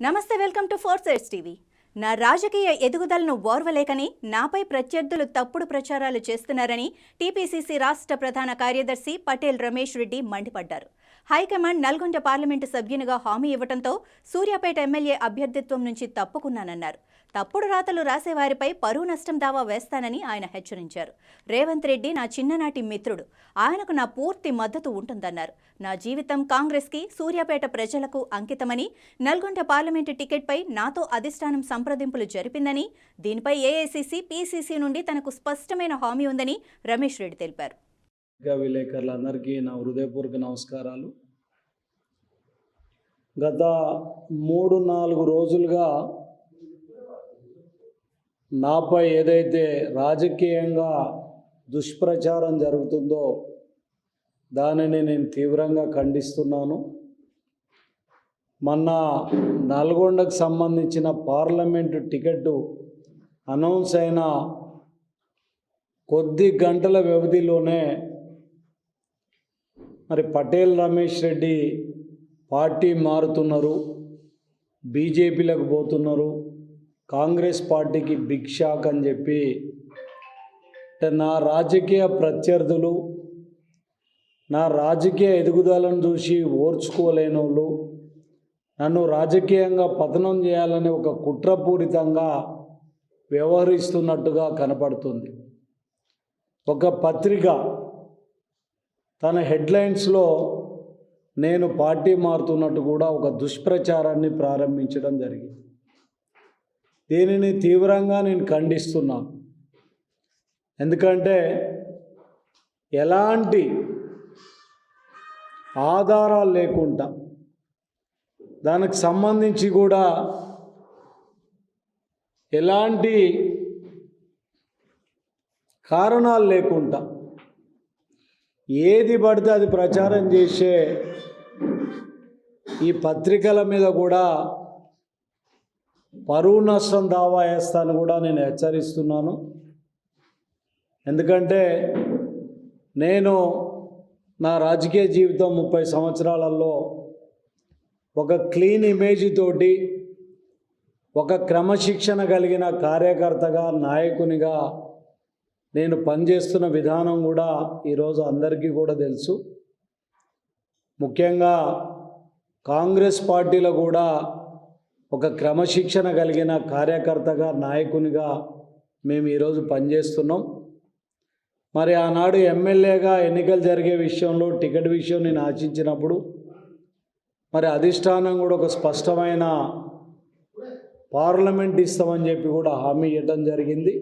నమస్తే, welcome to fourth sides TV. నా రాజకీయ ఎదుగుదలను ఓర్వలేకని నాపై ప్రత్యర్థులు తప్పుడు ప్రచారాలు చేస్తున్నారని టీపీసీసీ రాష్ట్ర ప్రధాన కార్యదర్శి పటేల్ రమేష్ రెడ్డి మండిపడ్డారు. హైకమాండ్ నల్గొండ పార్లమెంటు సభ్యునిగా హామీ ఇవ్వడంతో సూర్యాపేట ఎమ్మెల్యే అభ్యర్థిత్వం నుంచి తప్పుకున్నానన్నారు. తప్పుడు రాతలు రాసేవారిపై పరువు నష్టం దావా వేస్తానని ఆయన హెచ్చరించారు. రేవంత్ రెడ్డి నా చిన్ననాటి మిత్రుడు, ఆయనకు నా పూర్తి మద్దతు ఉంటుందన్నారు. నా జీవితం కాంగ్రెస్కి, సూర్యాపేట ప్రజలకు అంకితమని, నల్గొండ పార్లమెంటు టికెట్పై నాతో అధిష్టానం సంప్రదింపులు జరిపిందని, దీనిపై ఏఐసీసీ, పీసీసీ నుండి తనకు స్పష్టమైన హామీ ఉందని రమేష్ రెడ్డి తెలిపారు. విలేకరులందరికీ నా హృదయపూర్వక నమస్కారాలు. గత 3-4 రోజులుగా నాపై ఏదైతే రాజకీయంగా దుష్ప్రచారం జరుగుతుందో దానిని నేను తీవ్రంగా ఖండిస్తున్నాను. మొన్న నల్గొండకు సంబంధించిన పార్లమెంటు టికెట్ అనౌన్స్ అయిన కొద్ది గంటల వ్యవధిలోనే మరి పటేల్ రమేష్ రెడ్డి పార్టీ మారుతున్నారు, బీజేపీలకు పోతున్నారు, కాంగ్రెస్ పార్టీకి బిగ్ షాక్ అని చెప్పి నా రాజకీయ ప్రత్యర్థులు, నా రాజకీయ ఎదుగుదలను చూసి ఓర్చుకోలేని వాళ్ళు నన్ను రాజకీయంగా పతనం చేయాలని ఒక కుట్రపూరితంగా వ్యవహరిస్తున్నట్టుగా కనపడుతుంది. ఒక పత్రిక తన హెడ్లైన్స్లో నేను పార్టీ మారుతున్నట్టు కూడా ఒక దుష్ప్రచారాన్ని ప్రారంభించడం జరిగింది. దీనిని తీవ్రంగా నేను ఖండిస్తున్నాను. ఎందుకంటే ఎలాంటి ఆధారాలు లేకుండా, దానికి సంబంధించి కూడా ఎలాంటి కారణాలు లేకుండా ఏది పడితే అది ప్రచారం చేసే ఈ పత్రికల మీద కూడా పరువు నష్టం దావా వేస్తాను కూడా నేను హెచ్చరిస్తున్నాను. ఎందుకంటే నేను నా రాజకీయ జీవితం 30 సంవత్సరాలలో ఒక క్లీన్ ఇమేజ్ తోటి, ఒక క్రమశిక్షణ కలిగిన కార్యకర్తగా, నాయకునిగా నేను పనిచేస్తున్న విధానం కూడా ఈరోజు అందరికీ కూడా తెలుసు. ముఖ్యంగా కాంగ్రెస్ పార్టీలో కూడా ఒక క్రమశిక్షణ కలిగిన కార్యకర్తగా, నాయకునిగా మేము ఈరోజు పనిచేస్తున్నాం. మరి ఆనాడు ఎమ్మెల్యేగా ఎన్నికలు జరిగే విషయంలో, టికెట్ విషయం నేను ఆశించినప్పుడు మరి అధిష్టానం కూడా ఒక స్పష్టమైన పార్లమెంట్ ఇస్తామని చెప్పి కూడా హామీ ఇవ్వడం జరిగింది.